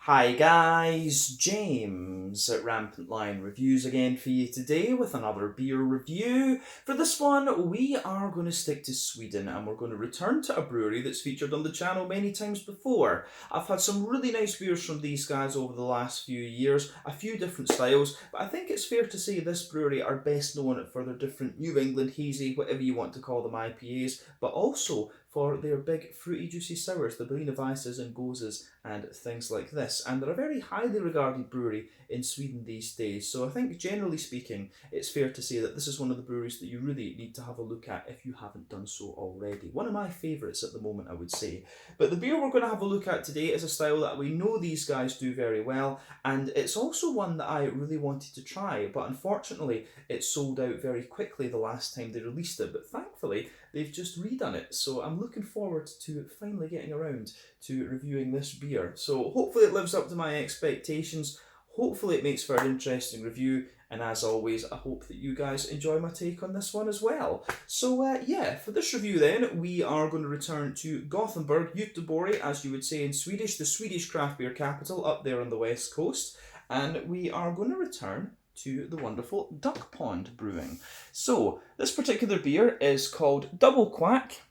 Hi guys, James at Rampant Lion Reviews again for you today with another beer review. For this one, we are going to stick to Sweden and we're going to return to a brewery that's featured on the channel many times before. I've had some really nice beers from these guys over the last few years, a few different styles, but I think it's fair to say this brewery are best known for their different New England hazy, whatever you want to call them, IPAs, but also for their big fruity juicy sours, the Berliner Weisses and Goses and things like this. And they're a very highly regarded brewery in Sweden these days. So I think generally speaking, it's fair to say that this is one of the breweries that you really need to have a look at if you haven't done so already. One of my favourites at the moment, I would say. But the beer we're going to have a look at today is a style that we know these guys do very well, and it's also one that I really wanted to try, but unfortunately it sold out very quickly the last time they released it. But thankfully, they've just redone it, so I'm looking forward to finally getting around to reviewing this beer. So hopefully it lives up to my expectations, hopefully it makes for an interesting review, and as always, I hope that you guys enjoy my take on this one as well. So yeah, for this review then, we are going to return to Gothenburg, Göteborg, as you would say in Swedish, the Swedish craft beer capital up there on the west coast, and we are going to return to the wonderful DuckPond Brewing. So, this particular beer is called Double Quack.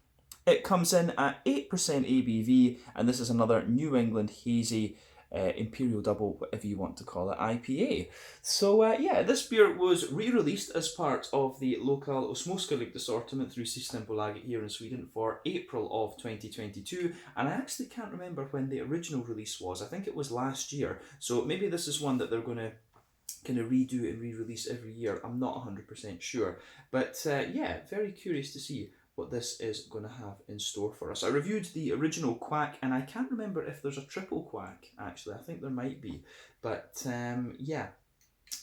It comes in at 8% ABV, and this is another New England hazy Imperial Double, whatever you want to call it, IPA. So yeah, this beer was re-released as part of the local Osmoskalikt assortment through Systembolaget here in Sweden for April of 2022, and I actually can't remember when the original release was. I think it was last year, so maybe this is one that they're going to kind of redo and re-release every year. I'm not 100% sure, but yeah, very curious to see what this is going to have in store for us. I reviewed the original Quack, and I can't remember if there's a triple Quack, actually. I think there might be, but yeah,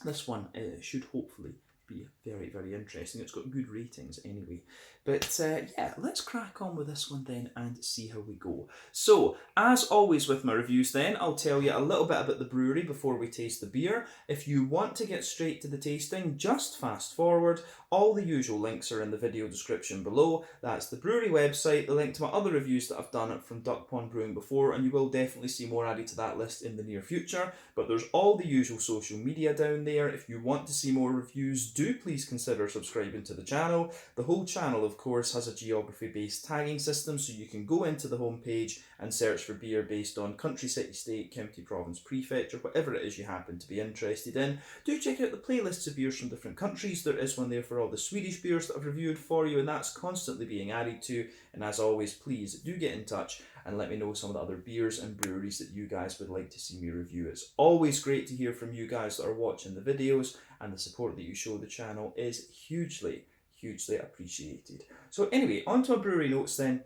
this one should hopefully be very, very interesting. It's got good ratings anyway. But yeah, let's crack on with this one then and see how we go. So, as always with my reviews then, I'll tell you a little bit about the brewery before we taste the beer. If you want to get straight to the tasting, just fast forward. All the usual links are in the video description below. That's the brewery website, the link to my other reviews that I've done from DuckPond Brewing before, and you will definitely see more added to that list in the near future. But there's all the usual social media down there. If you want to see more reviews, do please consider subscribing to the channel. The whole channel, of course, has a geography-based tagging system, so you can go into the homepage and search for beer based on country, city, state, county, province, prefecture, whatever it is you happen to be interested in. Do check out the playlists of beers from different countries. There is one there for all the Swedish beers that I've reviewed for you, and that's constantly being added to. And as always, please do get in touch and let me know some of the other beers and breweries that you guys would like to see me review. It's always great to hear from you guys that are watching the videos, and the support that you show the channel is hugely appreciated. So anyway, on to my brewery notes then,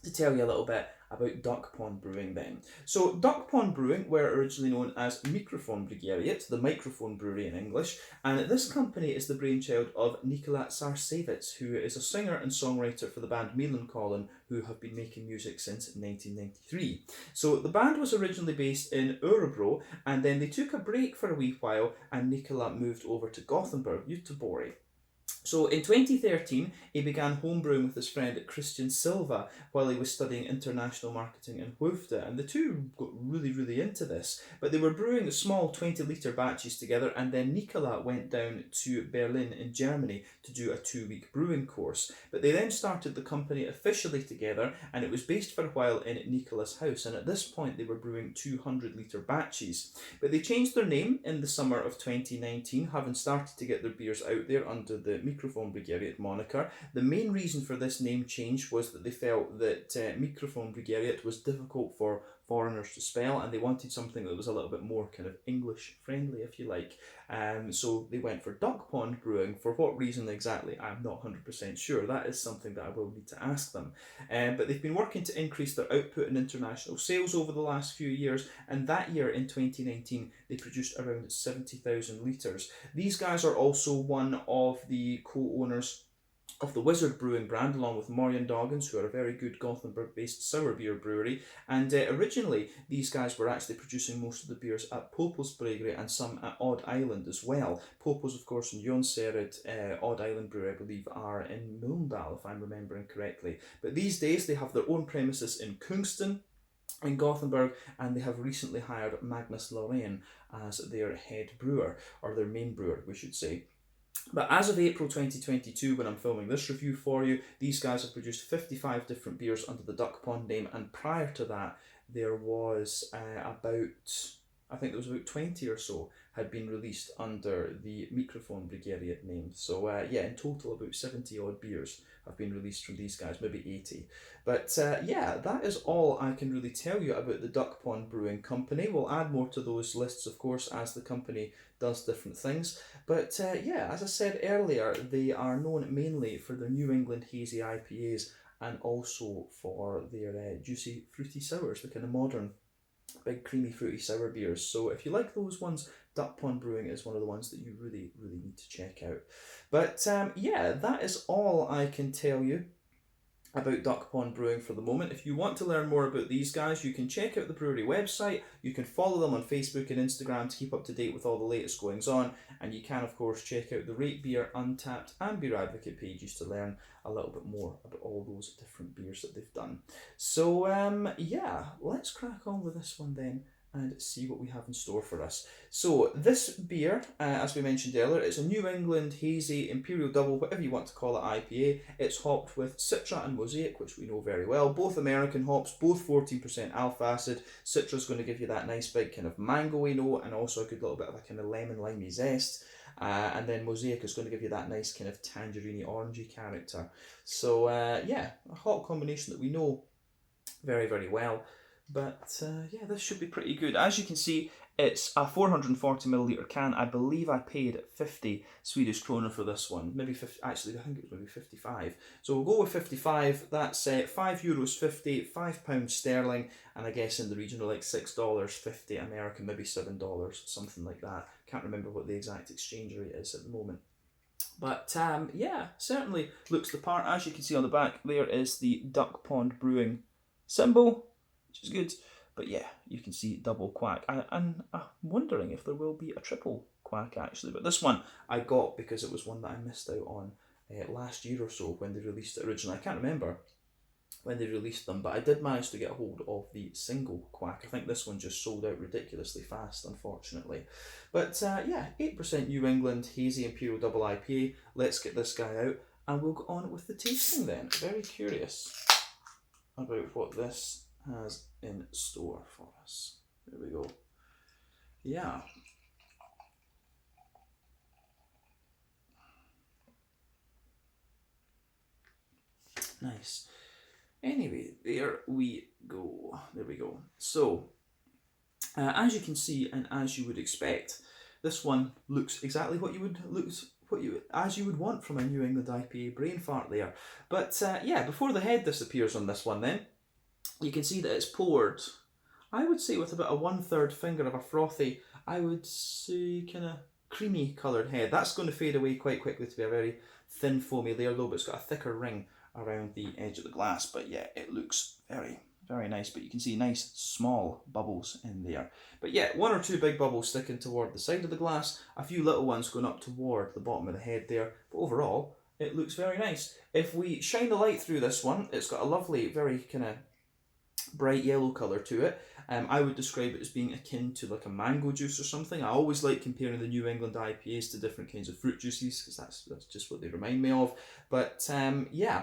to tell you a little bit about DuckPond Brewing then. So DuckPond Brewing were originally known as Mikrofonbryggeriet, the microphone brewery in English, and this company is the brainchild of Nikola Sarsevets, who is a singer and songwriter for the band Millencolin, who have been making music since 1993. So the band was originally based in Örebro, and then they took a break for a wee while, and Nikola moved over to Gothenburg, Göteborg. So in 2013, he began homebrewing with his friend Christian Silva while he was studying international marketing in Hoofde, and the two got really into this. But they were brewing small 20-litre batches together, and then Nikola went down to Berlin in Germany to do a 2-week brewing course. But they then started the company officially together, and it was based for a while in Nikola's house, and at this point they were brewing 200-litre batches. But they changed their name in the summer of 2019, having started to get their beers out there under the Mikrofonbryggeriet moniker. The main reason for this name change was that they felt that Mikrofonbryggeriet was difficult for foreigners to spell, and they wanted something that was a little bit more kind of English friendly, if you like. So they went for DuckPond Brewing. For what reason exactly, I'm not 100% sure. That is something that I will need to ask them. But they've been working to increase their output and international sales over the last few years, and that year in 2019 they produced around 70,000 litres. These guys are also one of the co-owners of the Wizard Brewing brand, along with Morgan Doggins, who are a very good Gothenburg-based sour beer brewery. And originally, these guys were actually producing most of the beers at Popos Brewery and some at Odd Island as well. Popos, of course, in Jonsered, Odd Island Brewery, I believe, are in Mölndal, if I'm remembering correctly. But these days, they have their own premises in Kungston, in Gothenburg, and they have recently hired Magnus Lorén as their head brewer, or their main brewer, we should say. But as of April 2022, when I'm filming this review for you, these guys have produced 55 different beers under the DuckPond name, and prior to that, there was I think there was about 20 or so had been released under the Microphone Brigeriet name. So yeah, in total about 70 odd beers have been released from these guys, maybe 80. But yeah, that is all I can really tell you about the DuckPond Brewing Company. We'll add more to those lists, of course, as the company does different things. But yeah, as I said earlier, they are known mainly for their New England Hazy IPAs and also for their juicy fruity sours, the kind of modern big creamy fruity sour beers. So if you like those ones, DuckPond Brewing is one of the ones that you really, really need to check out. But yeah, that is all I can tell you about DuckPond Brewing for the moment. If you want to learn more about these guys, you can check out the brewery website. You can follow them on Facebook and Instagram to keep up to date with all the latest goings on. And you can, of course, check out the Rate Beer, Untappd, and Beer Advocate pages to learn a little bit more about all those different beers that they've done. So, yeah, let's crack on with this one then and see what we have in store for us. So this beer, as we mentioned earlier, it's a New England Hazy Imperial Double, whatever you want to call it, IPA. It's hopped with Citra and Mosaic, which we know very well. Both American hops, both 14% alpha acid. Citra's going to give you that nice big kind of mango-y note and also a good little bit of a kind of lemon limey zest. And then Mosaic is going to give you that nice kind of tangerine orangey character. So yeah, a hot combination that we know very, very well. But yeah, this should be pretty good. As you can see, it's a 440ml can. I believe I paid 50 Swedish kronor for this one. Maybe 50, actually I think it was maybe 55. So we'll go with 55. That's €5.50, £5 sterling, and I guess in the region of like $6.50 American, maybe $7, something like that. Can't remember what the exact exchange rate is at the moment. But yeah, certainly looks the part. As you can see on the back, there is the DuckPond Brewing symbol, which is good. But yeah, you can see double Quack. And I'm wondering if there will be a triple Quack actually. But this one I got because it was one that I missed out on last year or so when they released it originally. I can't remember when they released them, but I did manage to get hold of the single Quack. I think this one just sold out ridiculously fast, unfortunately. But yeah, 8% New England Hazy Imperial Double IPA. Let's get this guy out and we'll go on with the tasting then. Very curious about what this has in store for us. There we go. Yeah. Nice. Anyway, there we go. There we go. So, as you can see, and as you would expect, this one looks exactly what you would want from a New England IPA. Brain fart there. But yeah, before the head disappears on this one, then you can see that it's poured, I would say, with about a 1/3 finger of a frothy, I would say kind of creamy coloured head. That's going to fade away quite quickly to be a very thin foamy layer though, but it's got a thicker ring around the edge of the glass. But yeah, it looks very, very nice. But you can see nice small bubbles in there. But yeah, 1 or 2 big bubbles sticking toward the side of the glass, a few little ones going up toward the bottom of the head there. But overall, it looks very nice. If we shine the light through this one, it's got a lovely, very kind of bright yellow colour to it. I would describe it as being akin to like a mango juice or something. I always like comparing the New England IPAs to different kinds of fruit juices because that's just what they remind me of. But yeah,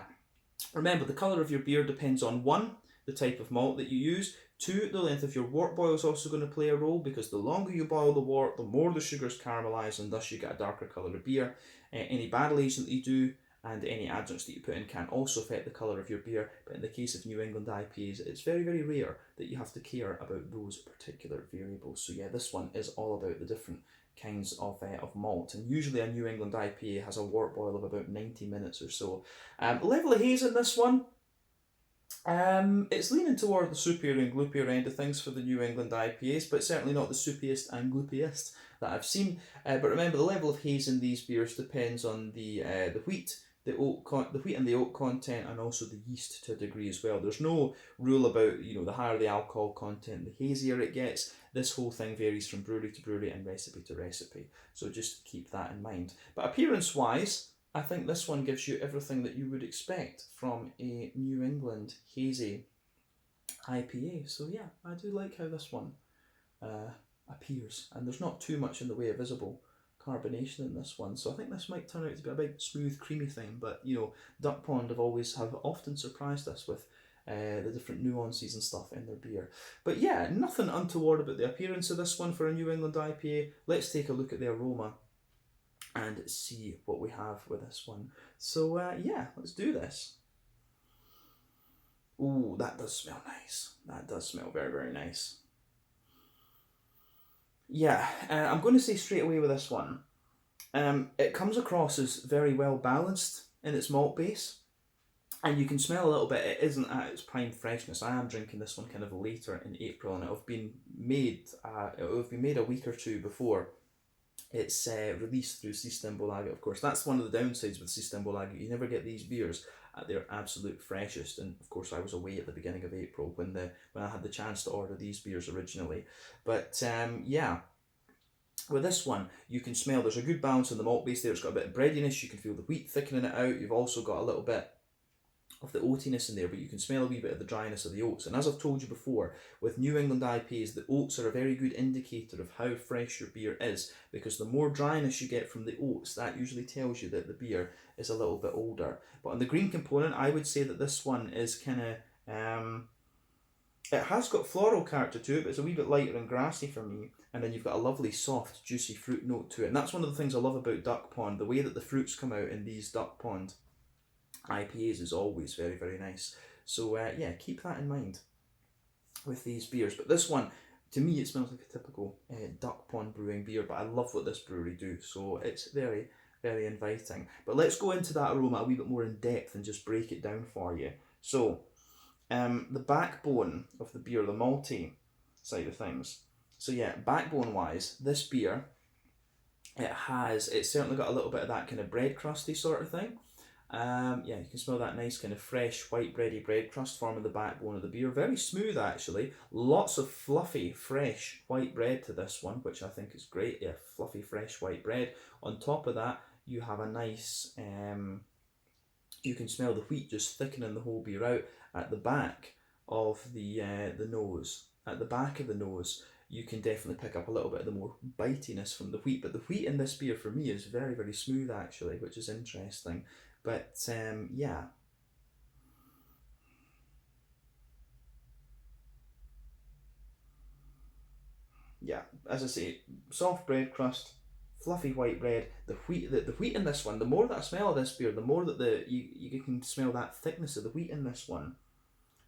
remember the colour of your beer depends on 1, the type of malt that you use, 2, the length of your wort boil is also going to play a role because the longer you boil the wort, the more the sugars caramelise and thus you get a darker colour of beer. Any barrel aging that you do and any adjuncts that you put in can also affect the colour of your beer, but in the case of New England IPAs, it's very, very rare that you have to care about those particular variables. So yeah, this one is all about the different kinds of malt, and usually a New England IPA has a wort boil of about 90 minutes or so. Level of haze in this one, it's leaning toward the soupier and gloopier end of things for the New England IPAs, but certainly not the soupiest and gloopiest that I've seen. But remember, the level of haze in these beers depends on the wheat, the wheat and the oak content, and also the yeast to a degree as well. There's no rule about, the higher the alcohol content, the hazier it gets. This whole thing varies from brewery to brewery and recipe to recipe. So just keep that in mind. But appearance-wise, I think this one gives you everything that you would expect from a New England hazy IPA. So yeah, I do like how this one appears, and there's not too much in the way of visible carbonation in this one, so I think this might turn out to be a big smooth creamy thing. But you know, DuckPond have often surprised us with the different nuances and stuff in their beer. But yeah, nothing untoward about the appearance of this one for a New England IPA. Let's take a look at the aroma and see what we have with this one. So yeah, let's do this. Ooh, that does smell nice. That does smell very, very nice. Yeah, I'm going to say straight away with this one, it comes across as very well balanced in its malt base, and you can smell a little bit. It isn't at its prime freshness. I am drinking this one kind of later in April, and it'll have been made. A week or two before it's released through Systembolaget. Of course, that's one of the downsides with Systembolaget. You never get these beers at their absolute freshest. And of course, I was away at the beginning of April when I had the chance to order these beers originally. But yeah, with this one, you can smell there's a good balance in the malt base there. It's got a bit of breadiness. You can feel the wheat thickening it out. You've also got a little bit of the oatiness in there, but you can smell a wee bit of the dryness of the oats. And as I've told you before, with New England IPAs, the oats are a very good indicator of how fresh your beer is, because the more dryness you get from the oats, that usually tells you that the beer is a little bit older. But on the green component, I would say that this one is kind of, it has got floral character to it, but it's a wee bit lighter and grassy for me. And then you've got a lovely soft, juicy fruit note to it. And that's one of the things I love about DuckPond, the way that the fruits come out in these DuckPond IPAs is always very, very nice. So yeah, keep that in mind with these beers. But this one, to me, it smells like a typical DuckPond Brewing beer, but I love what this brewery do, so it's very, very inviting. But let's go into that aroma a wee bit more in depth and just break it down for you. So the backbone of the beer, the malty side of things. So yeah, backbone wise, this beer, it's certainly got a little bit of that kind of bread crusty sort of thing. Yeah, you can smell that nice kind of fresh white bready bread crust forming the backbone of the beer. Very smooth actually. Lots of fluffy, fresh white bread to this one, which I think is great. Yeah, fluffy, fresh white bread. On top of that, you have a nice, you can smell the wheat just thickening the whole beer out at the back of the nose. At the back of the nose, you can definitely pick up a little bit of the more bitiness from the wheat. But the wheat in this beer for me is very, very smooth actually, which is interesting. But yeah. Yeah, as I say, soft bread crust, fluffy white bread. The wheat in this one, the more that I smell of this beer, the more that you can smell that thickness of the wheat in this one.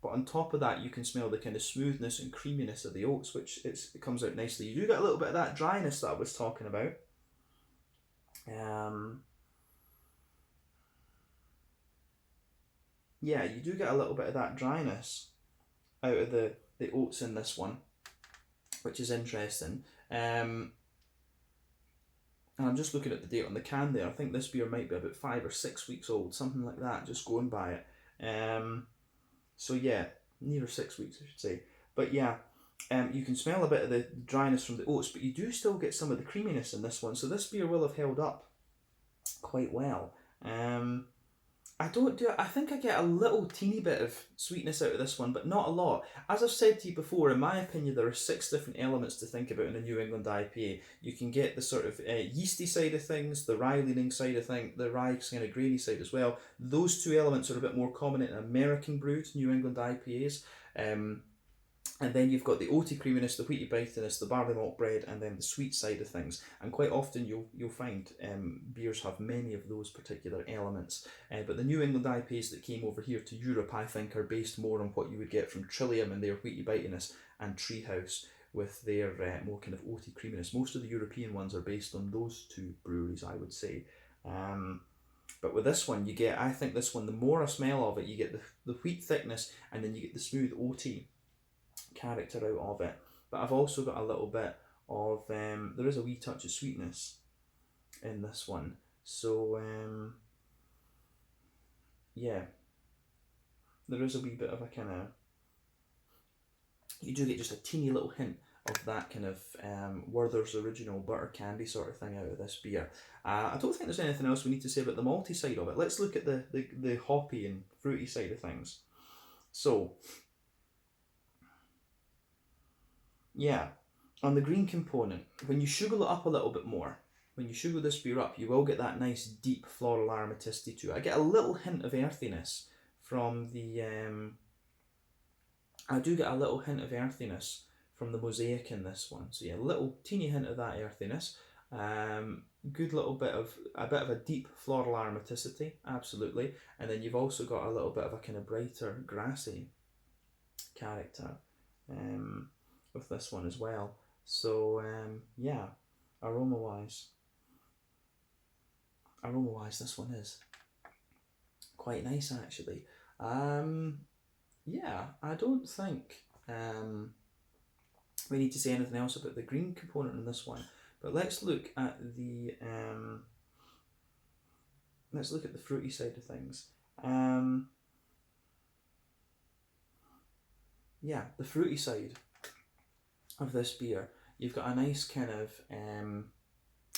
But on top of that, you can smell the kind of smoothness and creaminess of the oats, which it comes out nicely. You do get a little bit of that dryness that I was talking about. Yeah, you do get a little bit of that dryness out of the oats in this one, which is interesting. And I'm just looking at the date on the can there. I think this beer might be about 5 or 6 weeks old, something like that, just going by it. So yeah, near 6 weeks I should say. But yeah, you can smell a bit of the dryness from the oats, but you do still get some of the creaminess in this one. So this beer will have held up quite well. I think I get a little teeny bit of sweetness out of this one, but not a lot. As I've said to you before, in my opinion, there are 6 different elements to think about in a New England IPA. You can get the sort of yeasty side of things, the rye leaning side of things, the rye kind of grainy side as well. Those 2 elements are a bit more common in American brewed New England IPAs. And then you've got the oaty creaminess, the wheaty bitiness, the barley malt bread, and then the sweet side of things. And quite often you'll find beers have many of those particular elements. But the New England IPAs that came over here to Europe, I think, are based more on what you would get from Trillium and their wheaty bitiness, and Treehouse with their more kind of oaty creaminess. Most of the European ones are based on those 2 breweries, I would say. But with this one, I think this one, the more I smell of it, you get the wheat thickness, and then you get the smooth oaty character out of it. But I've also got a little bit of there is a wee touch of sweetness in this one, so yeah, there is a wee bit of a kind of, you do get just a teeny little hint of that kind of Werther's Original butter candy sort of thing out of this beer. I don't think there's anything else we need to say about the malty side of it. Let's look at the hoppy and fruity side of things. So Yeah, on the green component, when you sugar it up a little bit more, when you sugar this beer up, you will get that nice deep floral aromaticity to it. I get a little hint of earthiness from the. I do get a little hint of earthiness from the mosaic in this one. So yeah, a little teeny hint of that earthiness. Good little bit of a deep floral aromaticity, absolutely. And then you've also got a little bit of a kind of brighter grassy character with this one as well. So yeah, aroma wise, this one is quite nice actually. Yeah, I don't think we need to say anything else about the green component in this one. But let's look at the fruity side of things. Yeah, the fruity side of this beer, you've got a nice kind of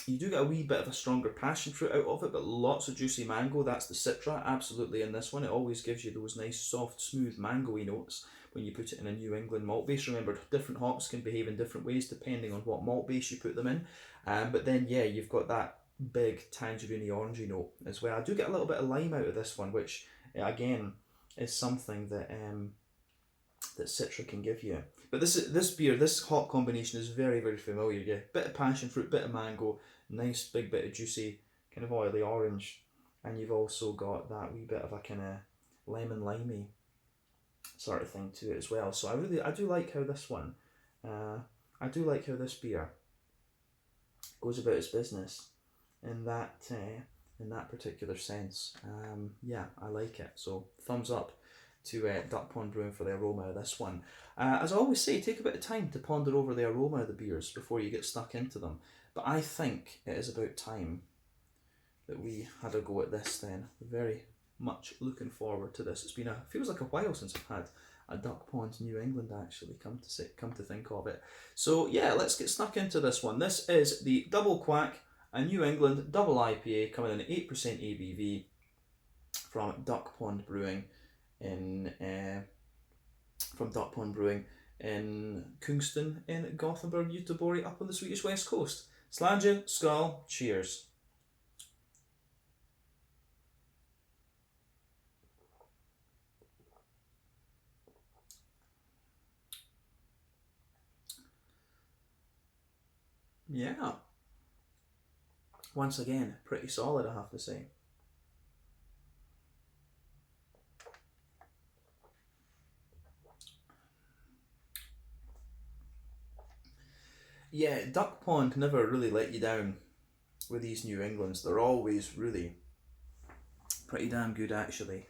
you do get a wee bit of a stronger passion fruit out of it, but lots of juicy mango. That's the Citra, absolutely, in this one. It always gives you those nice, soft, smooth, mango-y notes when you put it in a New England malt base. Remember, different hops can behave in different ways depending on what malt base you put them in. But then, yeah, you've got that big tangerine orangey note as well. I do get a little bit of lime out of this one, which, again, is something that that Citra can give you. But this hop combination is very, very familiar. Yeah, bit of passion fruit, bit of mango, nice big bit of juicy kind of oily orange, and you've also got that wee bit of a kind of lemon limey sort of thing to it as well. So I do like how this one, I do like how this beer goes about its business in that particular sense. Yeah, I like it. So thumbs up to DuckPond Brewing for the aroma of this one. As I always say, take a bit of time to ponder over the aroma of the beers before you get stuck into them. But I think it is about time that we had a go at this then. Very much looking forward to this. Feels like a while since I've had a DuckPond New England actually, come to think of it. So yeah, let's get stuck into this one. This is the Double Quack, a New England double IPA coming in at 8% ABV from DuckPond Brewing in Kungston in Gothenburg, Göteborg, up on the Swedish west coast. Slange, skull, cheers. Yeah. Once again, pretty solid, I have to say. Yeah, DuckPond never really let you down with these New Englands. They're always really pretty damn good, actually.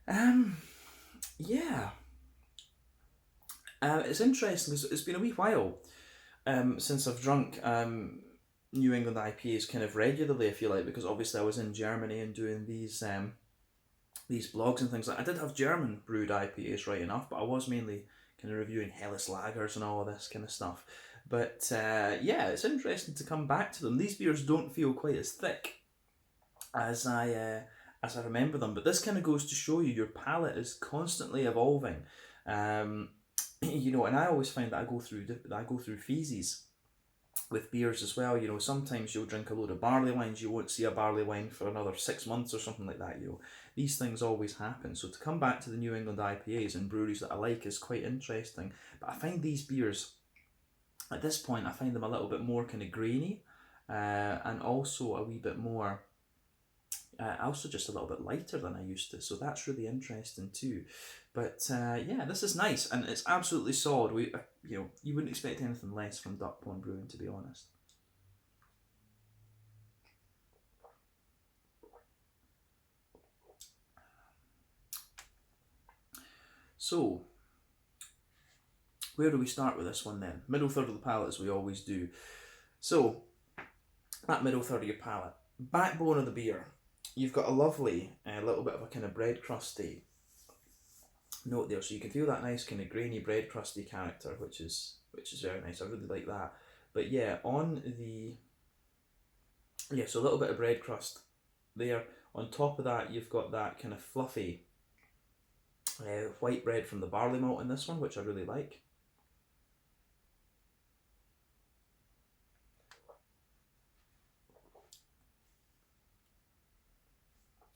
Yeah. It's interesting because it's been a wee while since I've drunk New England IPAs kind of regularly, if you like, because obviously I was in Germany and doing these blogs and things like that. I did have German brewed IPAs, right enough, but I was mainly kind of reviewing Helles lagers and all of this kind of stuff. But yeah, it's interesting to come back to them. These beers don't feel quite as thick as I remember them, but this kind of goes to show you your palate is constantly evolving. You know, and I always find that I go through phases with beers as well. You know, sometimes you'll drink a load of barley wines, you won't see a barley wine for another 6 months or something like that. You know, these things always happen. So to come back to the New England IPAs and breweries that I like is quite interesting. But I find these beers, at this point, I find them a little bit more kind of grainy, and also a wee bit more. Also just a little bit lighter than I used to, so that's really interesting too. But yeah, this is nice and it's absolutely solid. You wouldn't expect anything less from DuckPond Brewing, to be honest. So, where do we start with this one then? Middle third of the palate, as we always do. So, that middle third of your palate, backbone of the beer. You've got a lovely little bit of a kind of bread crusty note there, so you can feel that nice kind of grainy bread crusty character, which is very nice. I really like that. But yeah, so a little bit of bread crust there. On top of that, you've got that kind of fluffy white bread from the barley malt in this one, which I really like.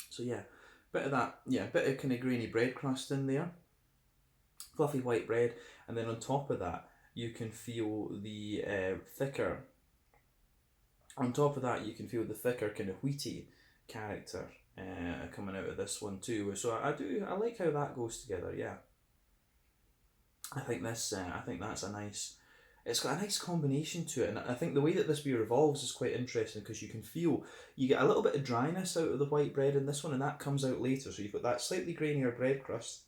So yeah, bit of that, yeah, bit of kind of grainy bread crust in there, fluffy white bread, and then on top of that you can feel the thicker. On top of that, you can feel the thicker kind of wheaty character coming out of this one too. So I like how that goes together. Yeah, I think this. I think that's a nice. It's got a nice combination to it, and I think the way that this beer evolves is quite interesting because you get a little bit of dryness out of the white bread in this one, and that comes out later. So you've got that slightly grainier bread crust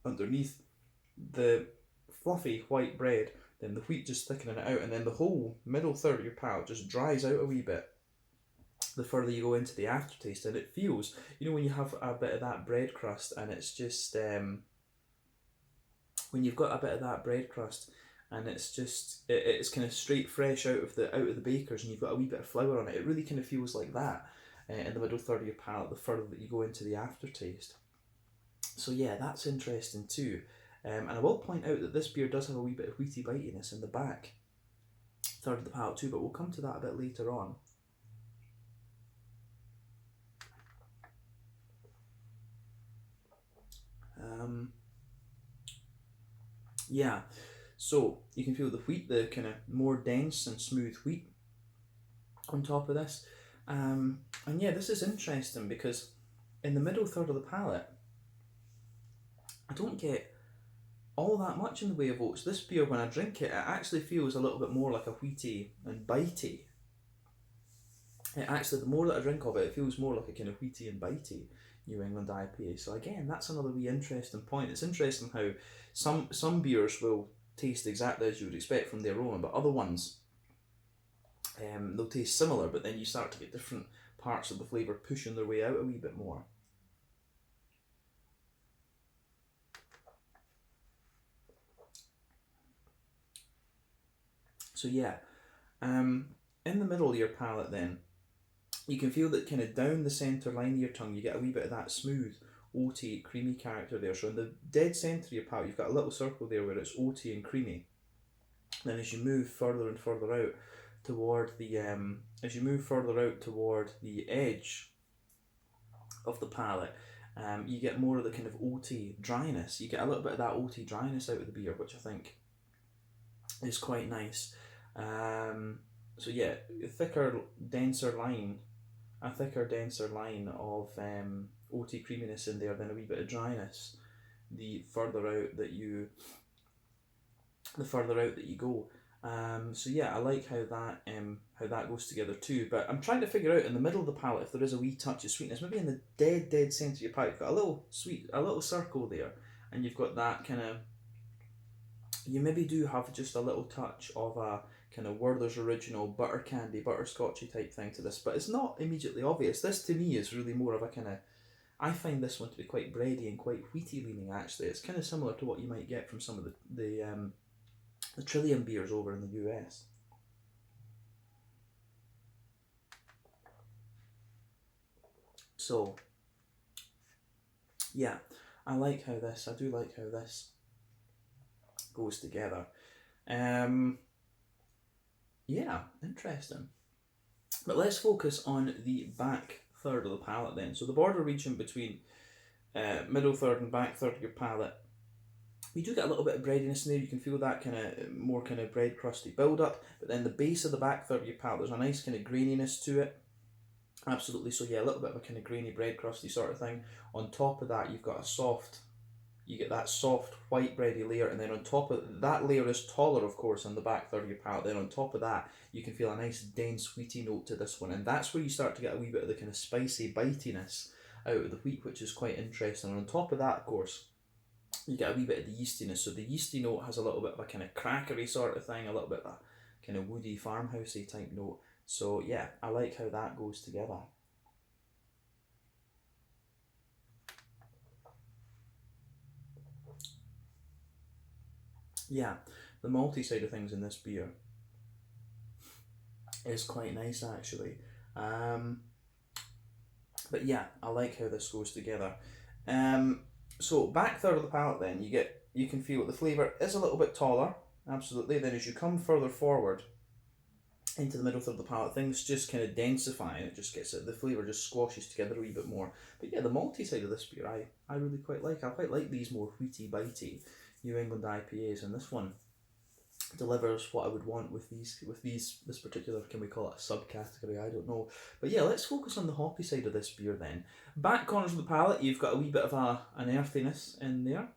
underneath the fluffy white bread, then the wheat just thickening it out, and then the whole middle third of your palate just dries out a wee bit the further you go into the aftertaste, and it feels, when you have a bit of that bread crust, and it's just when you've got a bit of that bread crust and it's just it's kind of straight fresh out of the bakers, and you've got a wee bit of flour on it, it really kind of feels like that in the middle third of your palate the further that you go into the aftertaste. So yeah, that's interesting too. And I will point out that this beer does have a wee bit of wheaty bitiness in the back third of the palate too, but we'll come to that a bit later on. Yeah, so you can feel the wheat, the kind of more dense and smooth wheat on top of this. And yeah, this is interesting because in the middle third of the palate, I don't get all that much in the way of oats. This beer, when I drink it actually feels a little bit more like a wheaty and bitey. The more that I drink of it, it feels more like a kind of wheaty and bitey New England IPA. So again, that's another wee interesting point. It's interesting how some beers will taste exactly as you would expect from their own, but other ones they'll taste similar, but then you start to get different parts of the flavour pushing their way out a wee bit more. So yeah, in the middle of your palate then, you can feel that kind of down the centre line of your tongue, you get a wee bit of that smooth, oaty, creamy character there. So in the dead centre of your palate, you've got a little circle there where it's oaty and creamy. Then as you move further and further out toward the edge of the palate, you get more of the kind of oaty dryness. You get a little bit of that oaty dryness out of the beer, which I think is quite nice. So yeah, a thicker, denser line of oaty creaminess in there, then a wee bit of dryness the further out that you go. So yeah, I like how that goes together too. But I'm trying to figure out in the middle of the palate if there is a wee touch of sweetness. Maybe in the dead centre of your palate, you've got a little circle there, and you've got that kind of. You maybe do have just a little touch of a kind of Werther's Original butter candy, butterscotchy type thing to this, but it's not immediately obvious. This to me is really more of a kind of. I find this one to be quite bready and quite wheaty leaning. Actually, it's kind of similar to what you might get from some of the Trillium beers over in the US. So, yeah, I do like how this goes together. Yeah, interesting. But let's focus on the back third of the palate then. So the border region between middle third and back third of your palate, you do get a little bit of breadiness in there. You can feel that kind of more kind of bread crusty build up, but then the base of the back third of your palate, there's a nice kind of graininess to it. Absolutely. So yeah, a little bit of a kind of grainy bread crusty sort of thing. On top of that, you get that soft white bready layer, and then on top of that layer is taller, of course, on the back third of your palate. Then on top of that, you can feel a nice dense wheaty note to this one, and that's where you start to get a wee bit of the kind of spicy bitiness out of the wheat, which is quite interesting. And on top of that, of course, you get a wee bit of the yeastiness. So the yeasty note has a little bit of a kind of crackery sort of thing, a little bit of a kind of woody farmhousey type note. So yeah, I like how that goes together. Yeah, the malty side of things in this beer is quite nice actually. But yeah, I like how this goes together. So back third of the palate then, you can feel the flavour is a little bit taller, absolutely. Then as you come further forward, into the middle third of the palate, things just kind of densify and it just gets it, the flavour just squashes together a wee bit more. But yeah, the malty side of this beer I really quite like. I quite like these more wheaty, bitey New England IPAs, and this one delivers what I would want with this particular, can we call it a subcategory, I don't know. But yeah, let's focus on the hoppy side of this beer then. Back corners of the palate, you've got a wee bit of an earthiness in there,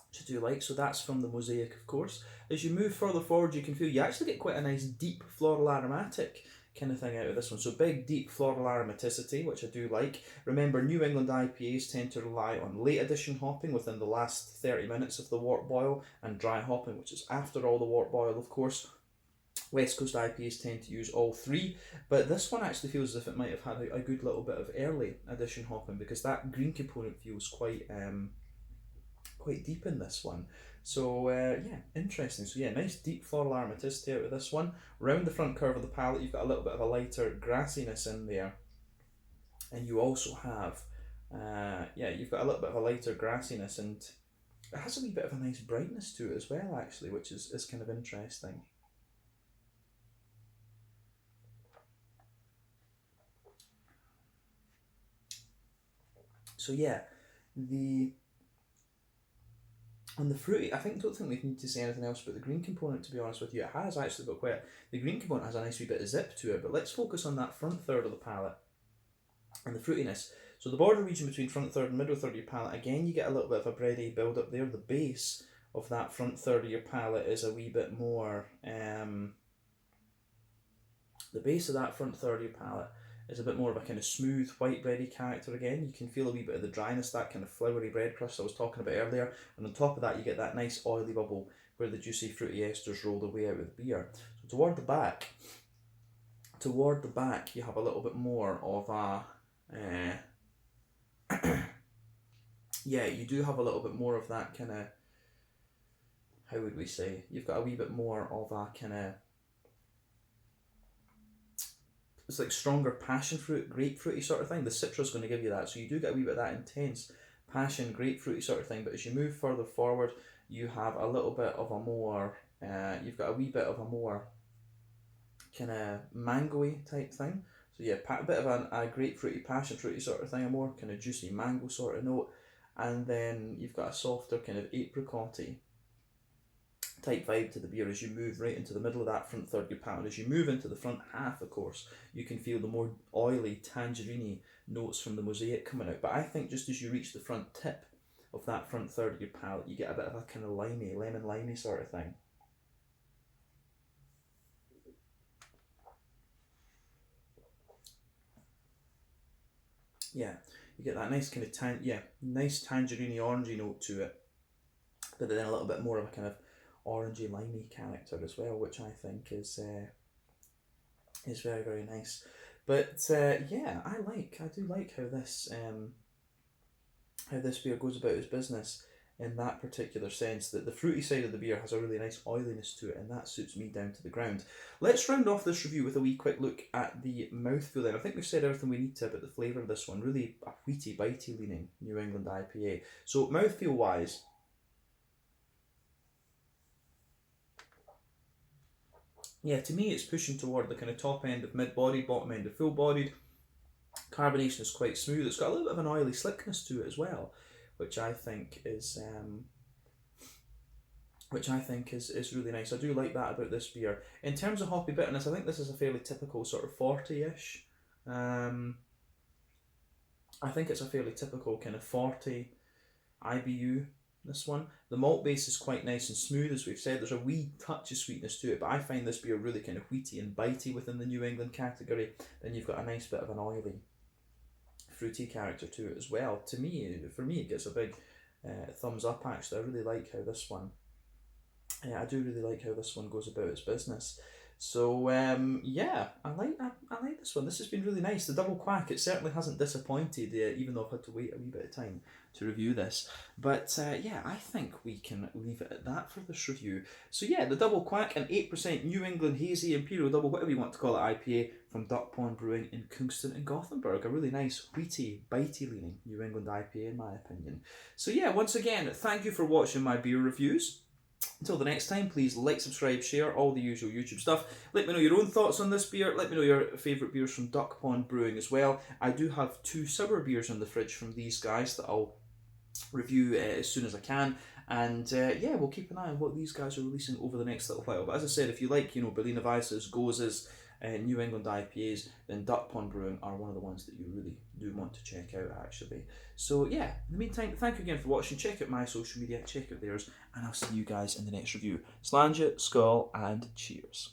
which I do like, so that's from the Mosaic, of course. As you move further forward, you can feel you actually get quite a nice deep floral aromatic kind of thing out of this one. So big, deep floral aromaticity, which I do like. Remember, New England IPAs tend to rely on late addition hopping within the last 30 minutes of the wort boil, and dry hopping, which is after all the wort boil, of course. West Coast IPAs tend to use all three, but this one actually feels as if it might have had a good little bit of early addition hopping, because that green component feels quite deep in this one. So yeah, interesting. So yeah, nice deep floral aromaticity out of this one. Round the front curve of the palate, you've got a little bit of a lighter grassiness in there, and you also have you've got a little bit of a lighter grassiness, and it has a wee bit of a nice brightness to it as well, actually, which is kind of interesting. So yeah, on the fruity, don't think we need to say anything else about the green component, to be honest with you. It has actually got the green component has a nice wee bit of zip to it, but let's focus on that front third of the palate and the fruitiness. So the border region between front third and middle third of your palate, again, you get a little bit of a bready build up there. The base of that front third of your palate is a wee bit more, the base of that front third of your palate is a bit more of a kind of smooth white bready character again. You can feel a wee bit of the dryness, that kind of floury bread crust I was talking about earlier, and on top of that you get that nice oily bubble where the juicy fruity esters roll their way out of the beer. So toward the back you have a little bit more of a yeah, you do have a little bit more of that kind of, how would we say, you've got a wee bit more of a kind of, it's like stronger passion fruit, grapefruity sort of thing. The citrus is going to give you that, so you do get a wee bit of that intense passion, grapefruity sort of thing. But as you move further forward, you have a little bit of a more, you've got a wee bit of a more kind of mangoey type thing. So yeah, a bit of a grapefruity, passion fruity sort of thing, a more kind of juicy mango sort of note, and then you've got a softer kind of apricotty type vibe to the beer as you move right into the middle of that front third of your palate. As you move into the front half, of course, you can feel the more oily, tangerine notes from the Mosaic coming out. But I think just as you reach the front tip of that front third of your palate, you get a bit of a kind of lemon limey sort of thing. Yeah, you get that nice kind of nice tangerine orangey note to it, but then a little bit more of a kind of orangey limey character as well, which I think is very, very nice. But yeah, I do like how this beer goes about its business in that particular sense, that the fruity side of the beer has a really nice oiliness to it, and that suits me down to the ground. Let's round off this review with a wee quick look at the mouthfeel then. I think we've said everything we need to about the flavour of this one. Really a wheaty, bitey leaning New England IPA. So mouthfeel wise, yeah, to me it's pushing toward the kind of top end of mid-bodied, bottom end of full-bodied. Carbonation is quite smooth. It's got a little bit of an oily slickness to it as well, which I think is really nice. I do like that about this beer. In terms of hoppy bitterness, I think this is a fairly typical sort of 40-ish. I think it's a fairly typical kind of 40 IBU, this one. The malt base is quite nice and smooth, as we've said. There's a wee touch of sweetness to it, but I find this beer really kind of wheaty and bitey within the New England category. Then you've got a nice bit of an oily, fruity character to it as well. For me, it gets a big thumbs up, actually. I really like how this one, I do really like how this one goes about its business. So yeah, I like this one. This has been really nice. The double quack, it certainly hasn't disappointed, even though I've had to wait a wee bit of time to review this. But yeah, I think we can leave it at that for this review. So yeah, the double quack, an 8% New England Hazy Imperial Double, whatever you want to call it, IPA from DuckPond Brewing in Kingston and Gothenburg. A really nice, wheaty, bitey leaning New England IPA in my opinion. So yeah, once again, thank you for watching my beer reviews. Until the next time, please like, subscribe, share, all the usual YouTube stuff. Let me know your own thoughts on this beer. Let me know your favourite beers from DuckPond Brewing as well. I do have 2 sour beers in the fridge from these guys that I'll review as soon as I can. And yeah, we'll keep an eye on what these guys are releasing over the next little while. But as I said, if you like, Berliner Weisses, Goses, New England IPAs, then DuckPond Brewing are one of the ones that you really do want to check out, actually. So yeah, in the meantime, thank you again for watching. Check out my social media, check out theirs, and I'll see you guys in the next review. Slàinte, skål, and cheers.